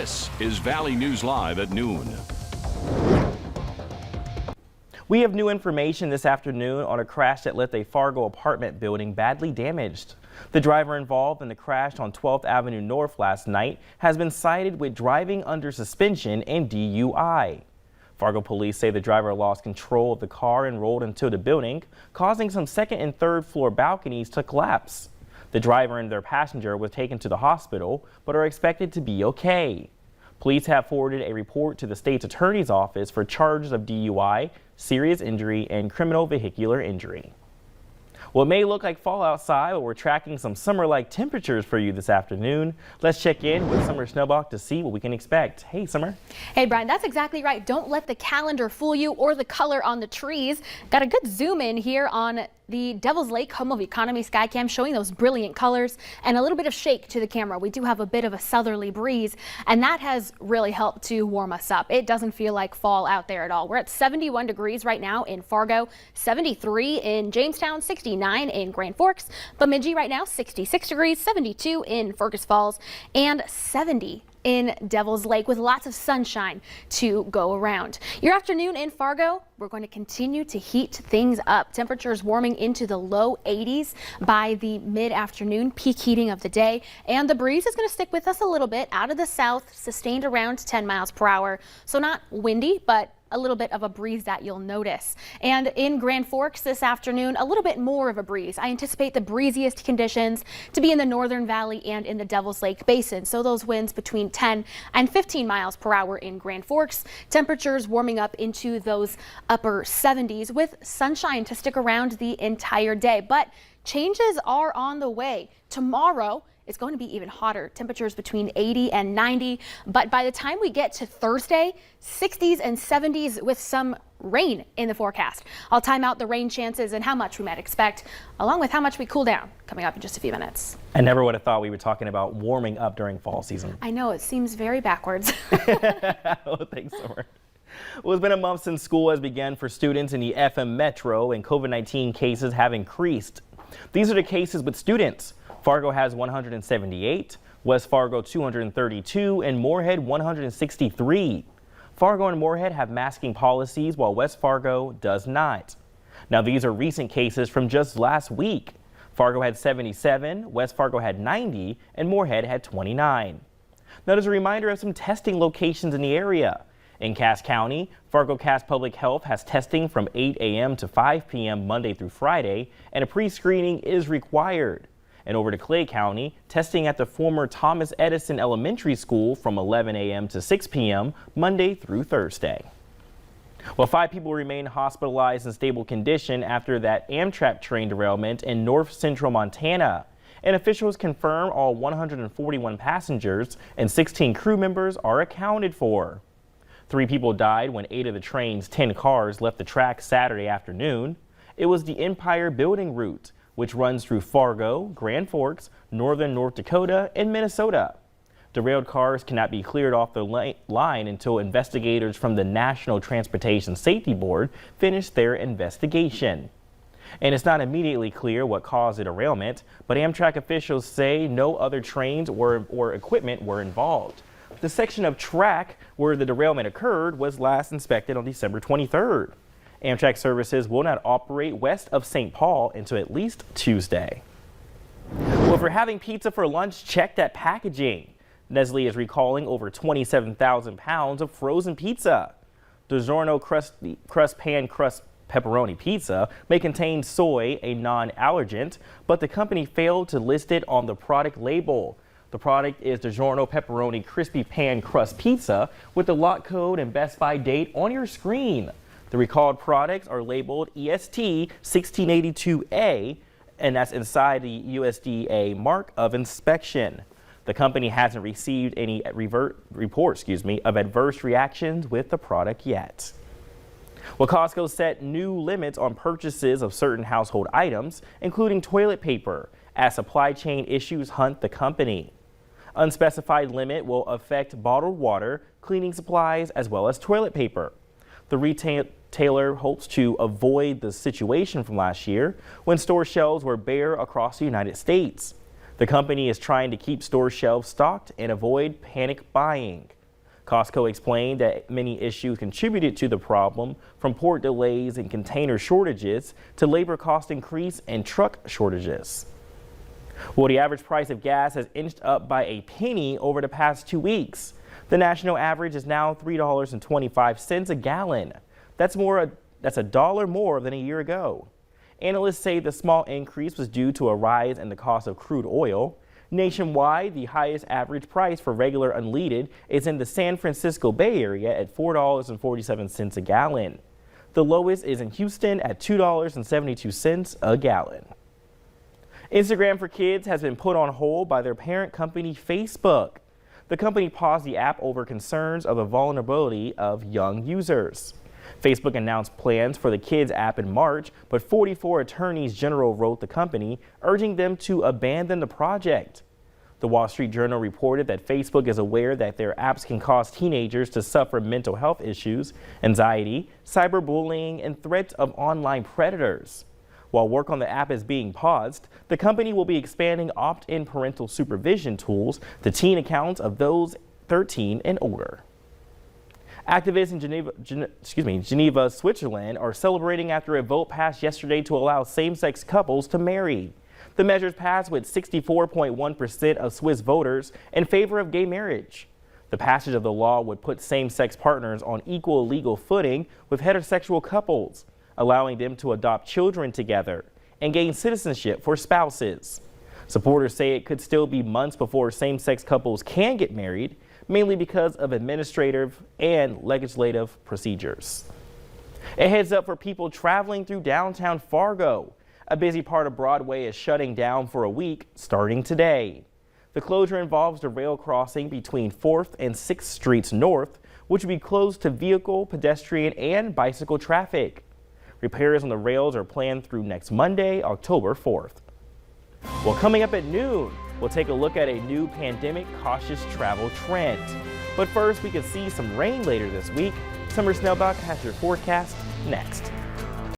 This is Valley News Live at noon. We have new information this afternoon on a crash that left a Fargo apartment building badly damaged. The driver involved in the crash on 12th Avenue North last night has been cited with driving under suspension and DUI. Fargo police say the driver lost control of the car and rolled into the building, causing some second and third floor balconies to collapse. The driver and their passenger were taken to the hospital, but are expected to be okay. Police have forwarded a report to the state's attorney's office for charges of DUI, serious injury, and criminal vehicular injury. Well, it may look like fall outside, but we're tracking some summer-like temperatures for you this afternoon. Let's check in with Summer Snowbach to see what we can expect. Hey, Summer. Hey, Brian, that's exactly right. Don't let the calendar fool you or the color on the trees. Got a good zoom in here on the Devil's Lake home of Economy Skycam, showing those brilliant colors and a little bit of shake to the camera. We do have a bit of a southerly breeze, and that has really helped to warm us up. It doesn't feel like fall out there at all. We're at 71 degrees right now in Fargo, 73 in Jamestown, 69 in Grand Forks, Bemidji right now 66 degrees, 72 in Fergus Falls, and 70 in Devil's Lake, with lots of sunshine to go around. Your afternoon in Fargo, we're going to continue to heat things up. Temperatures warming into the low 80s by the mid-afternoon, peak heating of the day, and the breeze is going to stick with us a little bit out of the south, sustained around 10 miles per hour. So not windy, but a little bit of a breeze that you'll notice. And in Grand Forks this afternoon, a little bit more of a breeze. I anticipate the breeziest conditions to be in the Northern Valley and in the Devil's Lake Basin. So those winds between 10 and 15 miles per hour in Grand Forks. Temperatures warming up into those upper 70s with sunshine to stick around the entire day. But changes are on the way. Tomorrow, it's going to be even hotter. Temperatures between 80 and 90. But by the time we get to Thursday, 60s and 70s with some rain in the forecast. I'll time out the rain chances and how much we might expect, along with how much we cool down, coming up in just a few minutes. I never would have thought we were talking about warming up during fall season. I know, it seems very backwards. Oh, thanks, Summer. Well, it's been a month since school has begun for students in the FM Metro, and COVID-19 cases have increased. These are the cases with students. Fargo has 178, West Fargo 232, and Moorhead 163. Fargo and Moorhead have masking policies, while West Fargo does not. Now, these are recent cases from just last week. Fargo had 77, West Fargo had 90, and Moorhead had 29. Now, there's a reminder of some testing locations in the area. In Cass County, Fargo Cass Public Health has testing from 8 a.m. to 5 p.m. Monday through Friday, and a pre-screening is required. And over to Clay County, testing at the former Thomas Edison Elementary School from 11 a.m. to 6 p.m. Monday through Thursday. Well, 5 people remain hospitalized in stable condition after that Amtrak train derailment in north central Montana. And officials confirm all 141 passengers and 16 crew members are accounted for. 3 people died when 8 of the train's 10 cars left the track Saturday afternoon. It was the Empire Building route, which runs through Fargo, Grand Forks, northern North Dakota, and Minnesota. Derailed cars cannot be cleared off the line until investigators from the National Transportation Safety Board finish their investigation. And it's not immediately clear what caused the derailment, but Amtrak officials say no other trains or equipment were involved. The section of track where the derailment occurred was last inspected on December 23rd. Amtrak services will not operate west of St. Paul until at least Tuesday. Well, if you're having pizza for lunch, check that packaging. Nestle is recalling over 27,000 pounds of frozen pizza. DIGIORNO crust pepperoni pizza may contain soy, a non-allergent, but the company failed to list it on the product label. The product is DIGIORNO pepperoni crispy pan crust pizza with the lot code and Best By date on your screen. The recalled products are labeled EST 1682A, and that's inside the USDA mark of inspection. The company hasn't received any reports of adverse reactions with the product yet. Well, Costco set new limits on purchases of certain household items, including toilet paper, as supply chain issues hunt the company. Unspecified limit will affect bottled water, cleaning supplies, as well as toilet paper. The retailer hopes to avoid the situation from last year when store shelves were bare across the United States. The company is trying to keep store shelves stocked and avoid panic buying. Costco explained that many issues contributed to the problem, from port delays and container shortages to labor cost increase and truck shortages. Well, the average price of gas has inched up by a penny over the past 2 weeks. The national average is now $3.25 a gallon. That's $1 more than a year ago. Analysts say the small increase was due to a rise in the cost of crude oil. Nationwide, the highest average price for regular unleaded is in the San Francisco Bay Area at $4.47 a gallon. The lowest is in Houston at $2.72 a gallon. Instagram for Kids has been put on hold by their parent company, Facebook. The company paused the app over concerns of the vulnerability of young users. Facebook announced plans for the Kids app in March, but 44 attorneys general wrote the company, urging them to abandon the project. The Wall Street Journal reported that Facebook is aware that their apps can cause teenagers to suffer mental health issues, anxiety, cyberbullying, and threats of online predators. While work on the app is being paused, the company will be expanding opt-in parental supervision tools to teen accounts of those 13 and older. Activists in Geneva, Switzerland are celebrating after a vote passed yesterday to allow same-sex couples to marry. The measures passed with 64.1% of Swiss voters in favor of gay marriage. The passage of the law would put same-sex partners on equal legal footing with heterosexual couples, allowing them to adopt children together and gain citizenship for spouses. Supporters say it could still be months before same-sex couples can get married, mainly because of administrative and legislative procedures. A heads up for people traveling through downtown Fargo. A busy part of Broadway is shutting down for a week starting today. The closure involves the rail crossing between 4th and 6th Streets North, which will be closed to vehicle, pedestrian, and bicycle traffic. Repairs on the rails are planned through next Monday, October 4th. Well, coming up at noon, we'll take a look at a new pandemic cautious travel trend. But first, we could see some rain later this week. Summer Snowbuck has your forecast next.